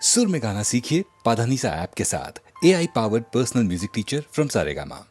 सुर में गाना सीखिए पाधानीसा ऐप के साथ। AI powered personal music teacher from Saregama.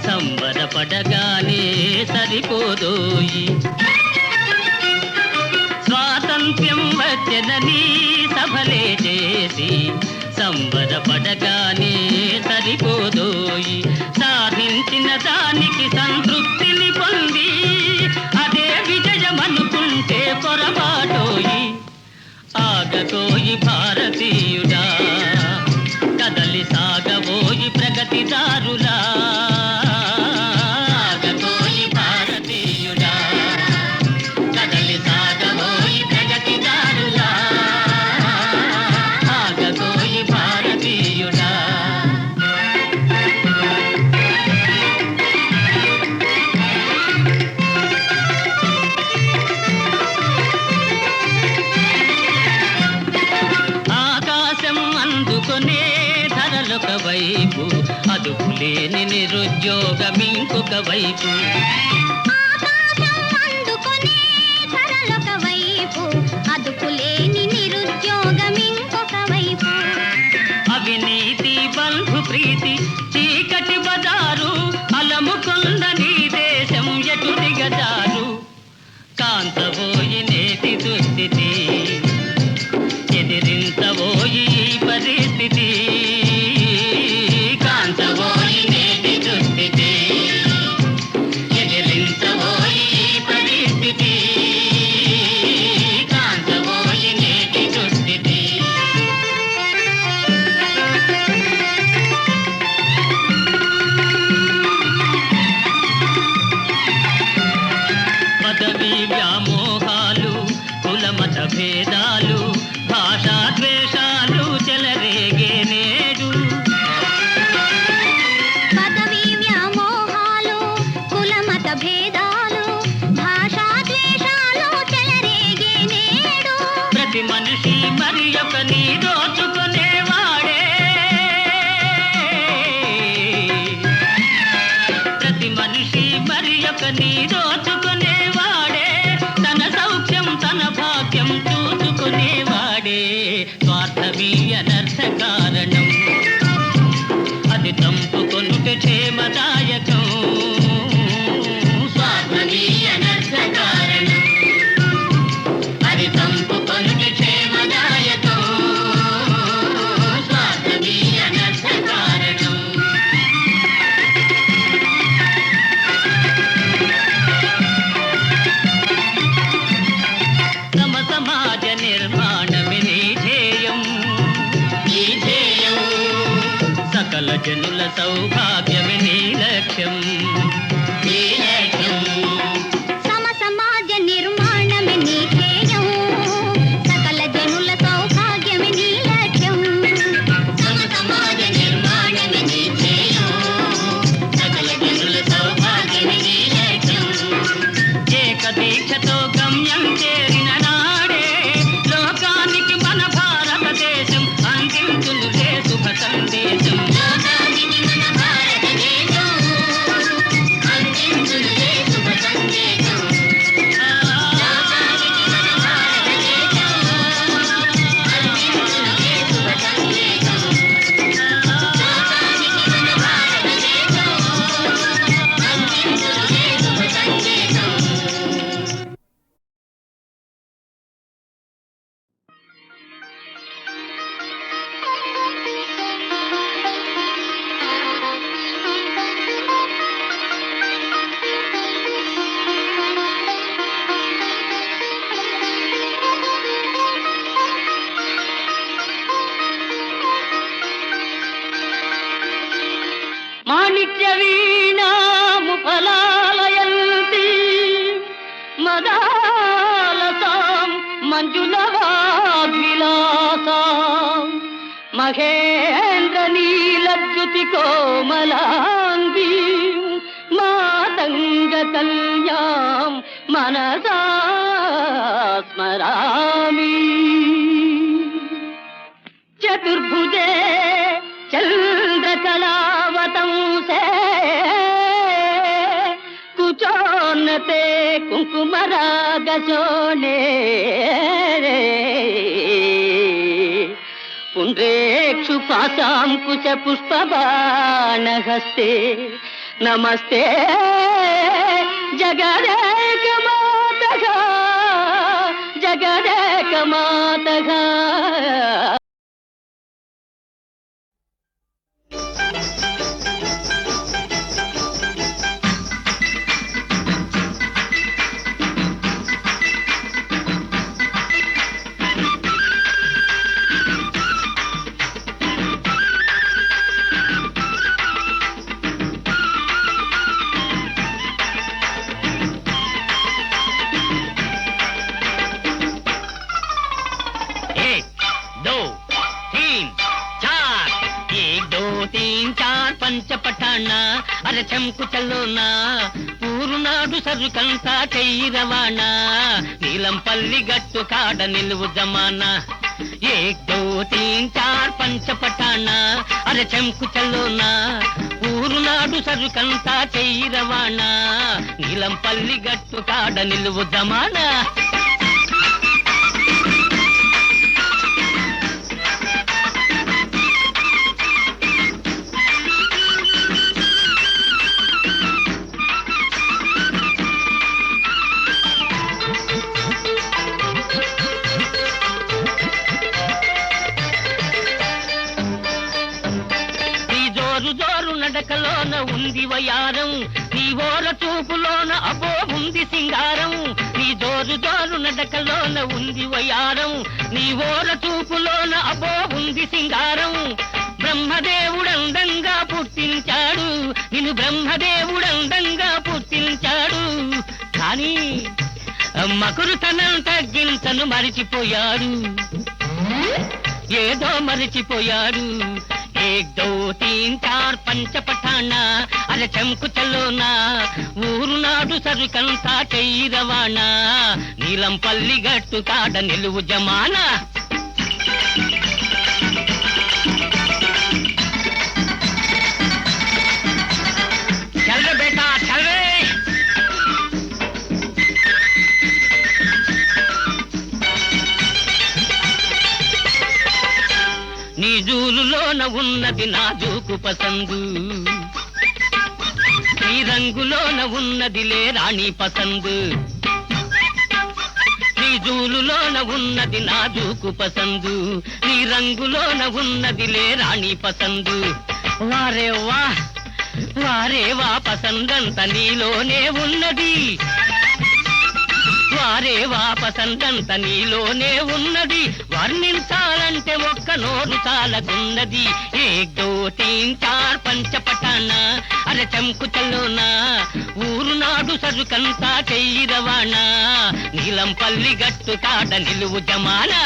సంబరపడగానే సరిపోదోయి స్వాతంత్ర్యం వచ్చెనని సభలే చేసి సంబరపడగానే సరిపోదోయి సాధించిన దానికి సంతృప్తిని పొంది అదే విజయమనుకుంటే పొరపాటోయి ఆగకోయి భారతీయుడా కదలి సాగబోయి ప్రగతిదారులా అందుకొనే ధరలొక వైపు, అదుపులేని నిరుద్యోగం ఇంకొక వైపు. ఆకాశం అందుకొనే ధరలొక వైపు, అదుపులేని నిరుద్యోగం ఇంకొక వైపు. అవినీతి బంధు ప్రీతి చీకటి బజారు, అలముకొంద నీ దేశం ఎటు దిగజారు. కాంతబోయి నేటి దుస్థితి, ఎదిరించబోయి ఈ పరిస్థితి. కాంతబోయి నేటి దుస్థితి, ఎదిరించబోయి ఈ పరిస్థితి. కాంతబోయి నేటి దుస్థితి. పదవీ వ్యామోహాలు, కులమత భేదాలు, భాషా ద్వేషాలు చెలరేగే నేడు. పదవీ వ్యామోహాలు, కులమత భేదాలు, భాషా ద్వేషాలు చెలరేగే నేడు. ప్రతి మనిషి మరి ఒక నీ దోచుకునేవాడే, ప్రతి మనిషి మరి ఒక నీ దోచుకునేవాడే. తన సౌఖ్యం తన భాగ్యం చూసుకునేవాడే. స్వార్థమీ అనర్థ కారణం, అది తంపుకొనుట క్షేమదాయకం. స్వార్థమీ అనర్థ కారణం, అది తంపుకొనుట క్షేమదాయకం. స్వార్థమీ అనర్థ కారణం. సమ సమాజ నిర్మాణమే నీ ధ్యేయం, నీ ధ్యేయం. సకల జనుల సౌభాగ్యమే నీ లక్ష్యం, నీ లక్ష్యం. సమ సమాజ నిర్మాణమే నీ ధ్యేయం, సకల జనుల సౌభాగ్యమే నీ లక్ష్యం. సమ సమాజ నిర్మాణమే నీ ధ్యేయం, సకల జనుల సౌభాగ్యమే నీ లక్ష్యం. ఏక దీక్షతో గమ్యం చేరిన నాడే, లోకానికి మన భారతదేశం అందించునులే శుభ సందేశం. లోకానికి మన భారతదేశం అందించునులే శుభ సందేశం. లోకానికి మన భారతదేశం అందించునులే శుభ సందేశం. లోకానికి మన భారతదేశం అందించునులే శుభ సందేశం. మాణిక్య వీణాము ఫలాలయంతి, మదాలసాం మంజులవాగ్విలాసాం, మహేంద్ర నీలద్యుతి కోమలాంగి, మాతంగ కల్యాం మనసా స్మరామి. చతుర్భుజే చంద్రకళావతంసే, కుచోన్నతే కుంకుమరాగశోణే, పుండ్రేక్షు పాశాంకుశ పుష్పబాణహస్తే, నమస్తే జగదేకమాతగా, జగదేకమాతగా. పంచ పఠాణ అర చెంకు చల్లోనా పూరునాడు సరుకంతా చెయ్యి రవాణా నీలంపల్లి గట్టు కాడ నిలువు జమానా ఏ एक दो तीन चार पंच पटाना अरे చెంకు చల్లోనా ఊరునాడు సరుకంతా చెయ్యి రవాణా నీలంపల్లి గట్టు కాడ నిలువు జమానా నడకలోన ఉంది వయారం నీ ఓర చూపులోన అబో ఉంది సింగారం నీ జోరు జోరు నడకలోన ఉంది వయారం నీ ఓర చూపులోన అబో ఉంది సింగారం బ్రహ్మదేవుడందంగా పుట్టించాడు నిన్ను బ్రహ్మదేవుడందంగా పుట్టించాడు కానీ మకురుతనం తగ్గించను మరిచిపోయాడు ఏదో మరిచిపోయాడు एक दो तीन चार पंच पठाना अरे చెంకు చల్లోనా ఊరునాడు సరుకంతా చెయ్యి రవాణా నీలంపల్లి గట్టు కాడ నిలువు జమానా చల్ రే బేటా చల్ రే నీ జూలులోన ఉన్నది నాజూకు పసందు నీ రంగులోన ఉన్నదిలే రాణి పసందు నీ జూలులోన ఉన్నది నాజూకు పసందు నీ రంగులోన ఉన్నదిలే రాణి పసందు వారే వా వారే వా పసందంత నీలోనే ఉన్నది వారే వా పసందంత నీలోనే ఉన్నది వర్ణించాలంటే ఒక్క నోరు చాలకున్నది ఏక్ దో తీన్ చార్ పంచ పటానా అరే చెంకు చల్లోనా ఊరునాడు సరుకంతా చెయ్యి రవాణా నీలంపల్లి గట్టు కాడ నిలువు జమానా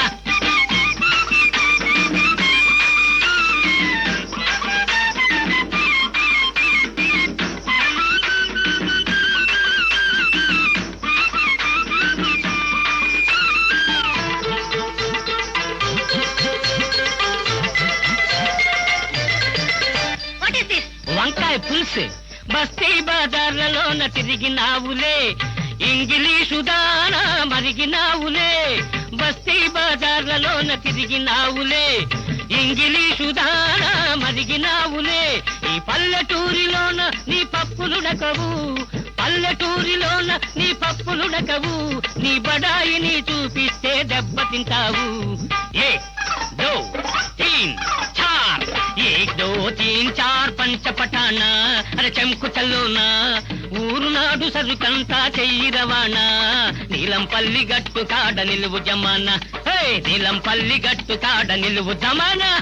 వంకాయ పులుసు బస్తీ బజార్లలోన తిరిగినావులే ఇంగ్లీషు దానా మరిగినావులే బస్తీ బజార్లలోన తిరిగినావులే ఇంగ్లీషు దానా మరిగినావులే ఈ పల్లెటూరిలోన నీ పప్పులుడకవు పల్లెటూరిలోన నీ పప్పులుడకవు నీ బడాయిని చూపిస్తే దెబ్బతింటావు ఏ దో తీన్ చార్ एक दो तीन चार पंच पटाना अरे చెంకు చల్లోనా ఊరునాడు సరుకంతా చెయ్యి రవాణా నీలంపల్లి గట్టు కాడ నిలువు జమానా నీలంపల్లి గట్టు కాడ నిలువు జమానా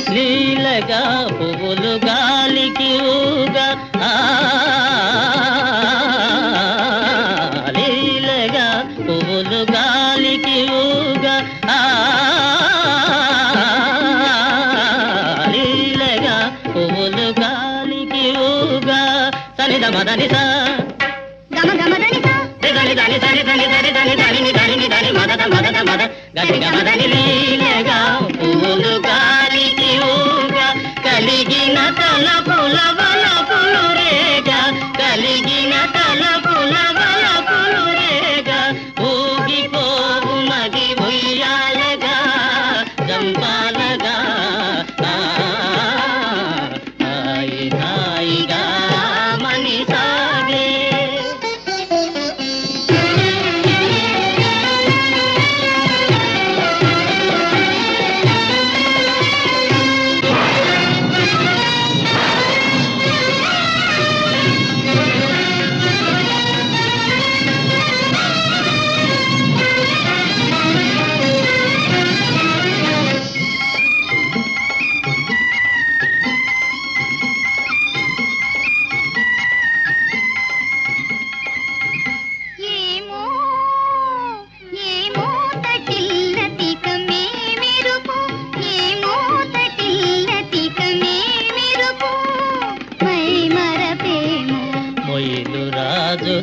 లీలగా పువ్వులు గాలికి ఊగా లీలగా పువ్వులు గాలికి ఊగా లీలగా పువ్వులు గాలికి ఊగా సనిద మదని సా గమ గమ దని సా దని దని దని దని దని దని దని దని దని మదద మదద మద గది గమదని లీలగా పువ్వులు గాలికి ఊగా కలిగిన తలపుల వలపులు రేగా కలిగిన తలపుల వలపులు రేగా ఊగిపోవు మది ఉయ్యాలగా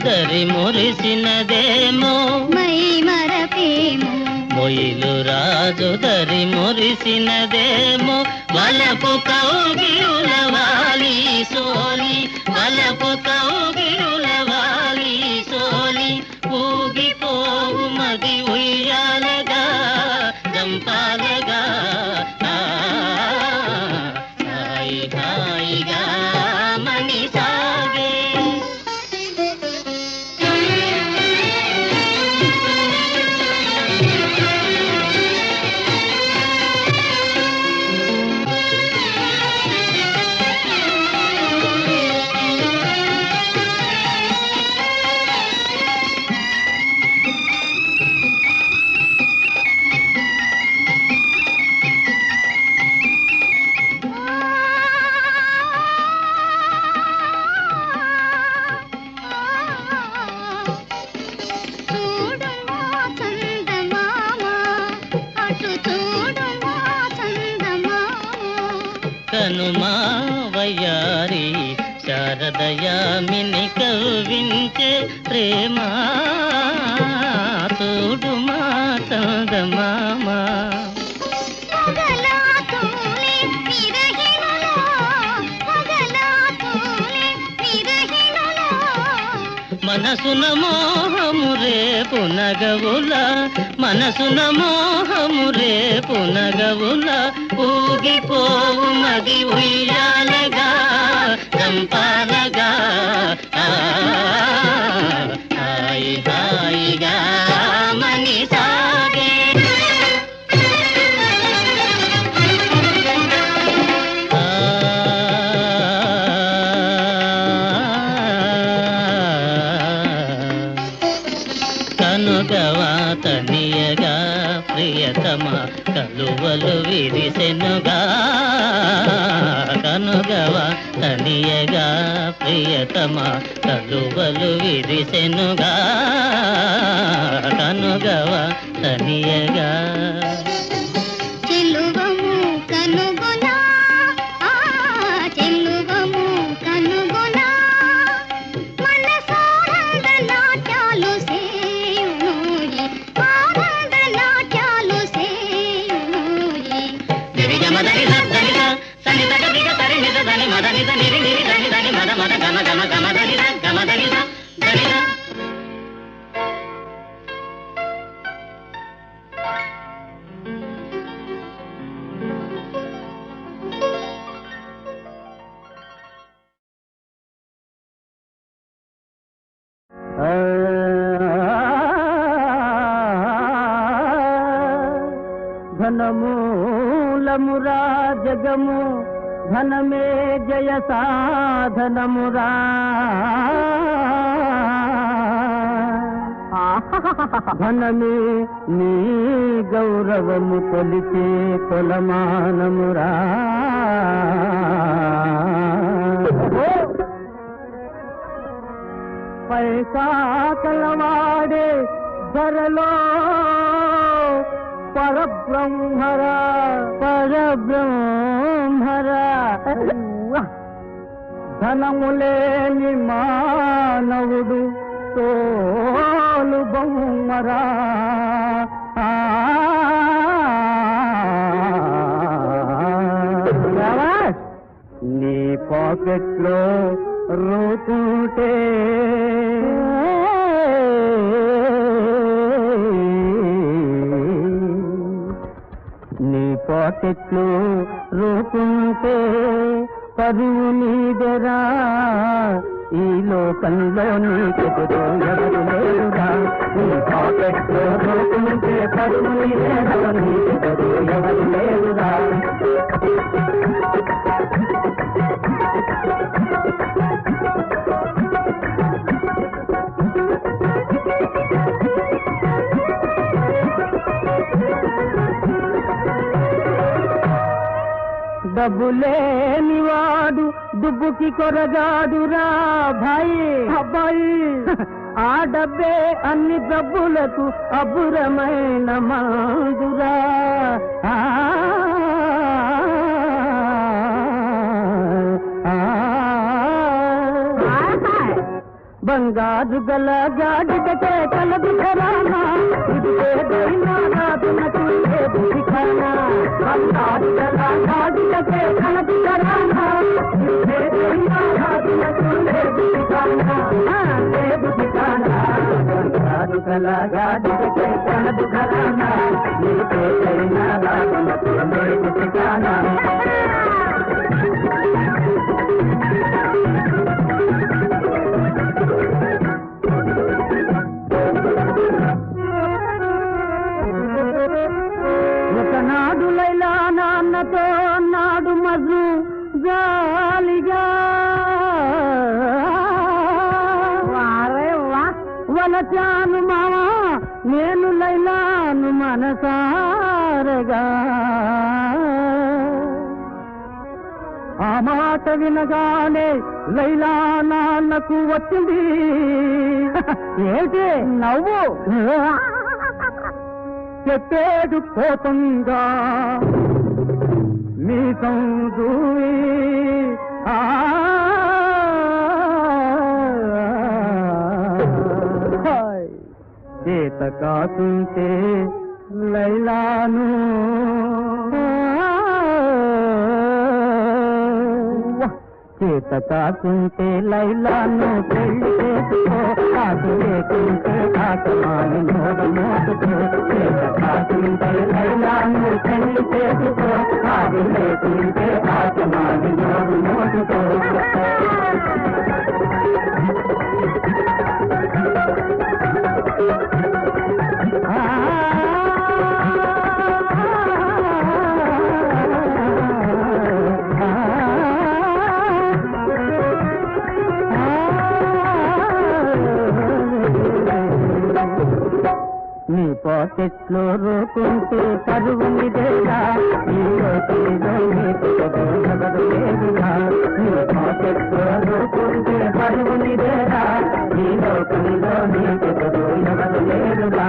దరి మురిసినదేమో మై మరపేమో మొయిలు రాజు దరి మురిసినదేమో వలపు కౌగిలులవాలి సోలి వలపు కౌగిలులవాలి సోలి ఊగిపోవు మది ఉయ్యాలగా జంపాలగా హాయి హాయిగా మని సాగే చూడుమా చందమామ అటు చూడుమా చందమామ కనుమా వయ్యారి శారదయామిని కవ్వించే ప్రేమ చూడుమా చందమామ పగలా తోలే విరహిణులో పగలా తోలే విరహిణులో మనసున మోహము రేపు నగవుల మనసున మోహము రేపు నగవుల ఊగిపోవు మది ఉయ్యాలగా చంపాలగా హాయి హాయిగా మని సాగే కనుగవా తనియగా ప్రియతమ కలువలు విరిసెనుగా కనుగవా తనియగా ప్రియతమ కలువలు విరిసెనుగా కనుగవా తనియగా చెలువము కనుగొనా చెలువము కనుగొనా మనసానంద నాట్యాలు సేయునోయి ఆనంద నాట్యాలు సేయునోయి దిరిగమదని సద్దనిద సని తగదిగ సరి నిద దని మదనిద నిరి నిరి దని దని మద మద గమ గమ గమ దనిద గమ దనిద దనిద ధనమూలమురా జగము ధనమే జయ సాధనమురా ధనమే నీ గౌరవము కొలిచే కొలమానమురా పైసా కలవాడే ధరలో పరబ్రహ్మరా పరబ్రహ్మరా ధనములేని మానవుడు తోలు బొమ్మరా నీ పాకెట్లో రూపుంటే నీ పాకెట్లు రూపుంటే పరువు నీదెరా ఈ లోకంలో నీకెదురు ఎవరు లేరురా నీ పాకెట్లో రూపుంటే పరువు నీదెరా నీకెదురు ఎవరు లేరురా డబ్బులేనివాడు దుబ్బుకి కొరగాడురా భాయి అబ్బాయి ఆ డబ్బే అన్ని డబ్బులకు అబ్బురమైన మందురా బంగారు కాజుగల గాడిదకే కలదు ఘరానా ఇది ఏదైనా రాదునకు లేదు ఠికానా కాజుగల గాడిదకే కలదు ఘరానా ఇది ఏదైనా రాదునకు లేదు ఠికానా లేదు ఠికానా కాజుగల గాడిదకే కలదు ఘరానా ఇది ఏదైనా రాదునకు లేదు ఠికానా ఒకనాడు లైలా నాన్నతో నాడు మజు జాలిగా వలచాను మావా నేను లైలాను మనసారగా ఆ మాట వినగానే లైలా నాన్నకు వచ్చింది ఏంటి నవ్వు చెప్పేడు కోపంగా మీ దూవి చేత కాకుంటే లైలాను చేత కాకుంటే లైలాను పెళ్లి చేసుకో కాకు లేకుంటే కాకమాని నోడు మోసుకో చేత కాకుంటే లైలాను పెళ్లి చేసుకో కాకు లేకుంటే కాకమాని నోడు మోసుకో నీ పాకెట్లో రోకుంటే పరువు నిదేగా ఈ రోజులో నీకు ఎవరు లేదుగా నీ పాకెట్లో రోకుంటే పరువు నిదేగా ఈ లోకంలో నీకు ఎవరు లేదుగా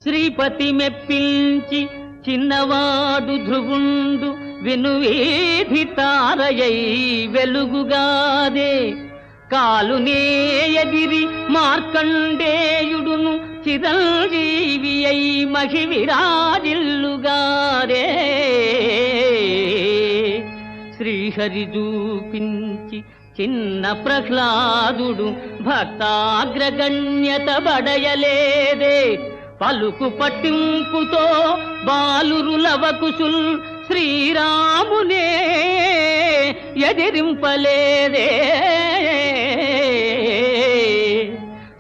శ్రీపతి మెప్పించి చిన్నవాడు ధ్రువుండు వినువీధి తారయై వెలుగుగాదే కాలునే ఎదిరి మార్కండేయుడును చిరంజీవి అయి మహి విరాజిల్లుగారే శ్రీహరి చూపించి చిన్న ప్రహ్లాదుడు భక్తాగ్రగణ్యత బడయలేదే పలుకు పట్టింపుతో బాలురులవకుసుల్ శ్రీరామునే ఎదిరింపలేదే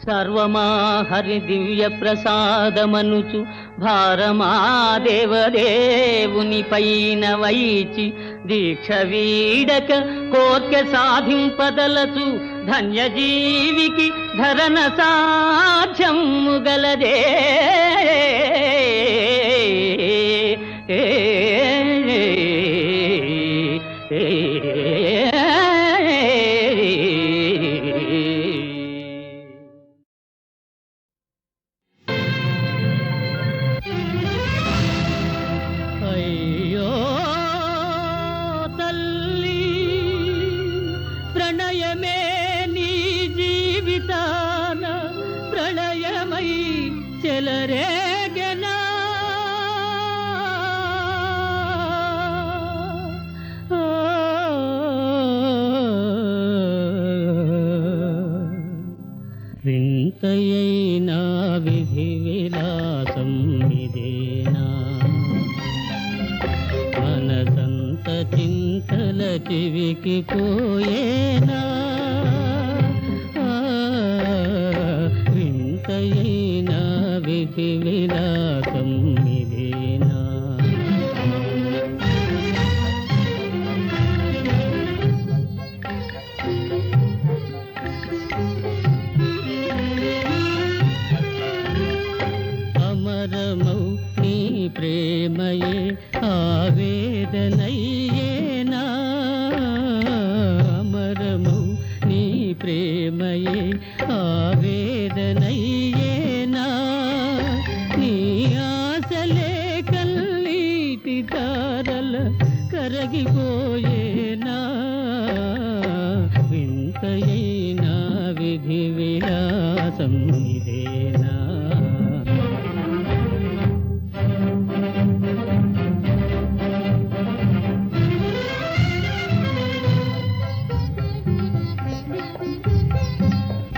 సర్వమా హరి దివ్య ప్రసాదమనుచు భారమా దేవదేవుని పైన వైచి దీక్ష వీడక కోర్కె సాధింపదలచు ధన్యజీవికి ధరణ సాధ్యము గలదే అయ్యో తల్లి ప్రణయమే నీ జీవితాన ప్రళయమై చెలరేగనా వింతయైనా విధి విలాసం ఇదేనా మనసంత చింతల చెవికి పోయేనా వింతయైనా విధి విలాసం ఇదేనా ప్రేమయే ఆవేదనయ్యేనా అమరము నీ ప్రేమయే ఆవేదనయ్యేనా నీ ఆశలే కన్నీటి ధారల కరగిపోయేనా వింతయైనా విధి విలాసం ఇదేనా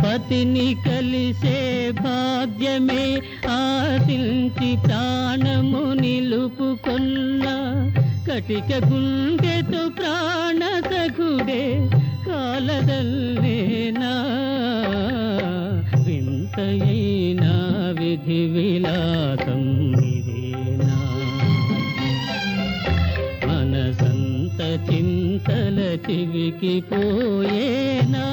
పతిని కలిసే భాగ్యమే ఆశించి ప్రాణము నిలుపుకొన్న కటిక గుండెతో ప్రాణ సఖుడే కాలదల్లేనా వింతయైనా విధి విలాసం ఇదేనా మనసంత చింతల చివికి పోయేనా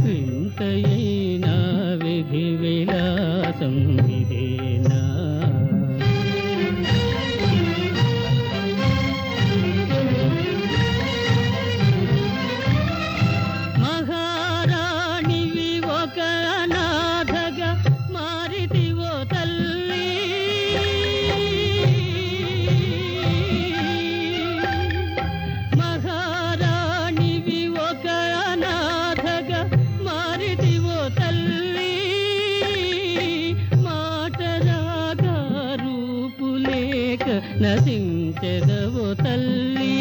వింతయైనా విధి విలాసం ఇదేనా మహారాణివి ఒక అనాథగా మారితివో తల్లి మహారాణివి ఒక అనాథగా మారితివో తల్లి మాటరాగా రూపులేక నశించెదవో తల్లి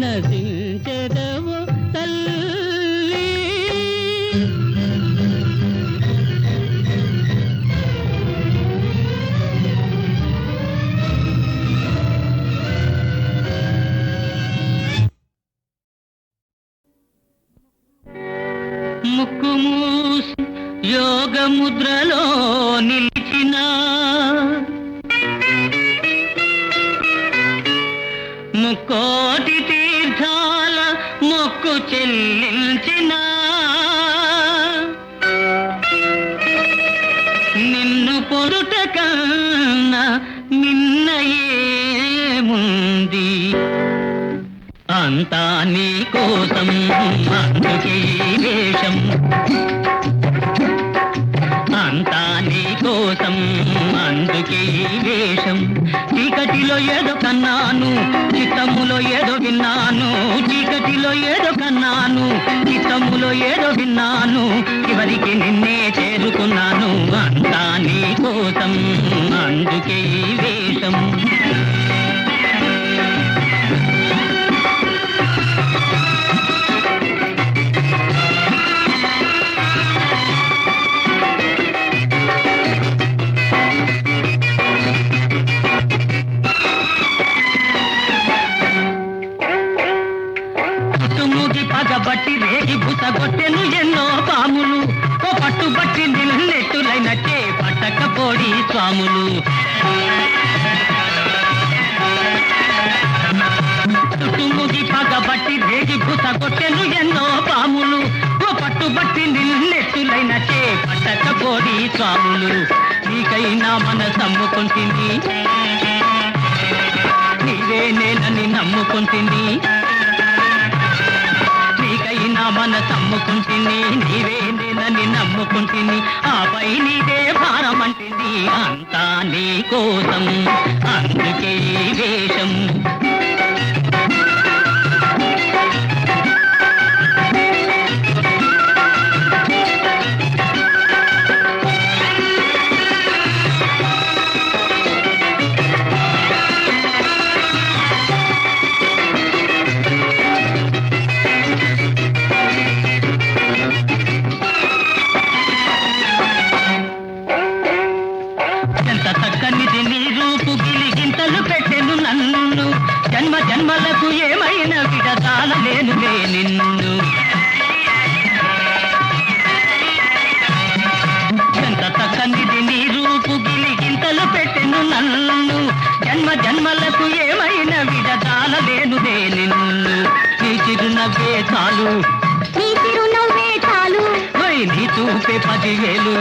నశించెదవో తల్లి ముక్కు మూసి యోగ ముద్రలో నిలిచిన ముక్కోటి తీర్థాల మొక్కు చెల్లించిన నిన్ను పొరుట కన్నా నిన్నయేముంది అంతా నీ కోసం అందుకే ఈ వేషం అంతా నీ కోసం అందుకే ఈ వేషం చీకటిలో ఏదో కన్నాను చిత్తములో ఏదో విన్నాను చీకటిలో ఏదో కన్నాను చిత్తములో ఏదో విన్నాను చివరికి నిన్నే చేరుకున్నాను అంతా నీ కోసం అందుకే ఈ వేషం పగబట్టి రేగి బుసగొట్టెను ఎన్నో పాములు ఓ పట్టుబట్టి నిన్నెట్టులైనట్టే పట్టకపోడి స్వాములు చుట్టుముగి పగబట్టి రేగి బుసగొట్టెను ఎన్నో పాములు ఓ పట్టుబట్టి నిన్నెట్టులైనట్టే పట్టకపోడి స్వాములు నీకైనా మనసమ్ముకుంటుంది నీవే నేనని నమ్ముకుంటుంది నీకైనా మనసమ్ముకుంటుంది నీవే నేనని నమ్ముకుంటుంది ఆపై నీదే భారమంటుంది అంతా నీ కోసం అందుకే ఈ వేషం జన్మ జన్మలకు ఏమైనా విడదాలలేనులే నిన్ను ఎంత చక్కనిది నీ రూపు గిలిగింతలు పెట్టెను నన్ను జన్మ జన్మలకు ఏమైనా విడదాలలేనులే నిన్ను నీ చిరునవ్వే చాలు నీ చిరునవ్వే చాలు నీ చూపే 10,000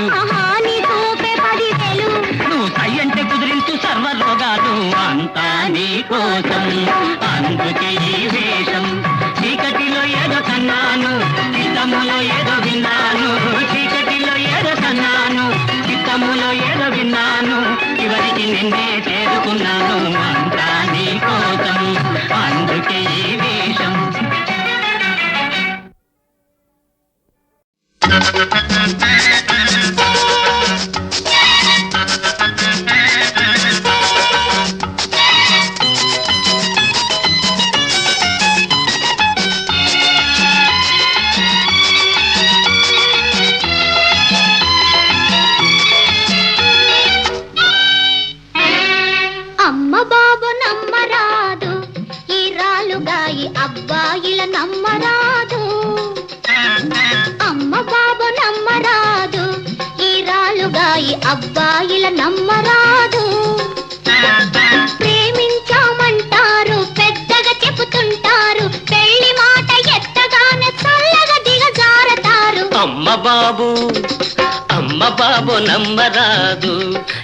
నీ చూపే 10,000 కోసం అందుకే ఈ వేషం చీకటిలో ఏదో కన్నాను చిత్తములో ఏదో విన్నాను చీకటిలో ఏదో కన్నాను చిత్తములో ఏదో విన్నాను చివరికి నిన్నే చేరుకున్నాను అంతా నీ కోసం అందుకే ఈ వేషం అమ్మ బాబు నమ్మరాదు ఈ రాలుగాయి అబ్బాయిల నమ్మరాదు అమ్మ బాబు నమ్మరాదు ఈ రాలుగాయి అబ్బాయిల నమ్మరాదు ప్రేమించామంటారు పెద్దగా చెబుతుంటారు పెళ్లి మాట ఎత్తగానే చల్లగా దిగజారతారు అమ్మ బాబు నమ్మరాదు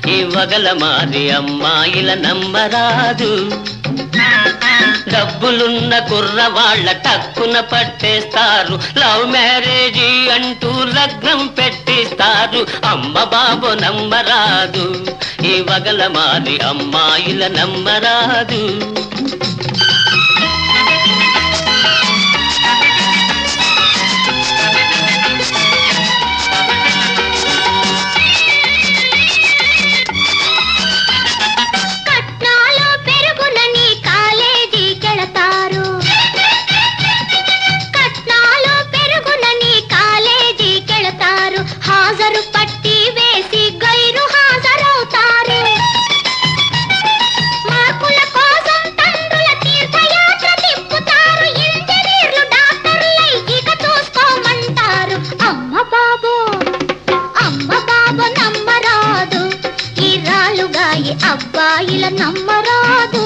ఈ వగల మారి అమ్మాయిల నమ్మరాదు డబ్బులున్న కుర్రవాళ్ళ టక్కున పట్టేస్తారు లవ్ మ్యారేజీ అంటూ లగ్నం పెట్టిస్తారు అమ్మ బాబు నమ్మరాదు ఈ వగల మారి అమ్మాయిల నమ్మరాదు అబ్బాయిల నమ్మరాదు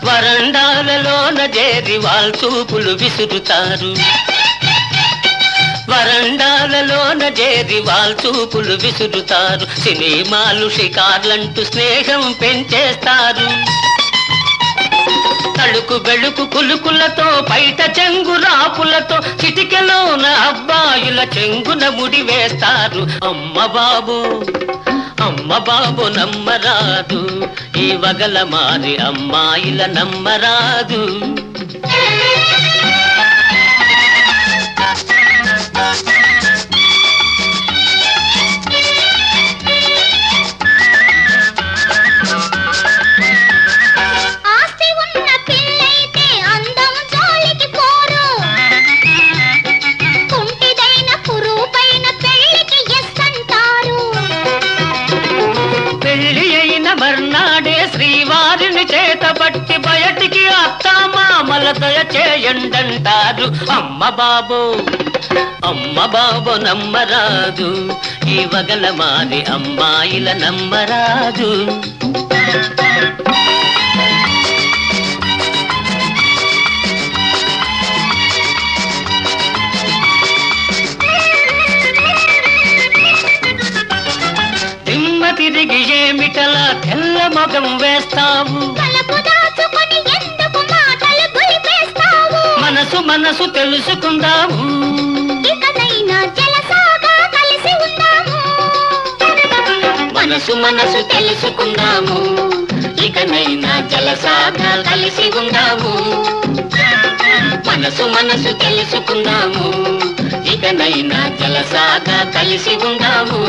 వరండాలలోన చేరి వాళ్ళ చూపులు విసురుతారు వరండాలలోన చేరి వాళ్ళ చూపులు విసురుతారు సినిమాలు షికార్లంటూ స్నేహం పెంచేస్తారు తడుకు బెళుకు కులుకులతో బయట చెంగు రాపులతో చిటికెలోన అబ్బాయిల చెంగున ముడి వేస్తారు అమ్మ బాబు నమ్మరాదు ఈ వగల మారి అమ్మాయిల నమ్మరాదు చేతబట్టి బయటికి అత్తామామలదయ చేయండంటారు అమ్మ బాబు నమ్మరాదు ఈ వగల మారి అమ్మాయిల నమ్మరాదు దిమ్మ తిరిగి ఏమిటలా తెల్ల మగం వేస్తావు మనసు తెలుసుకుందాము మనసు తెలుసుకుందాము ఇకనైనా జలసాగా కలిసి ఉందాము మనసు తెలుసుకుందాము ఇకనైనా జలసాగా కలిసి ఉందాము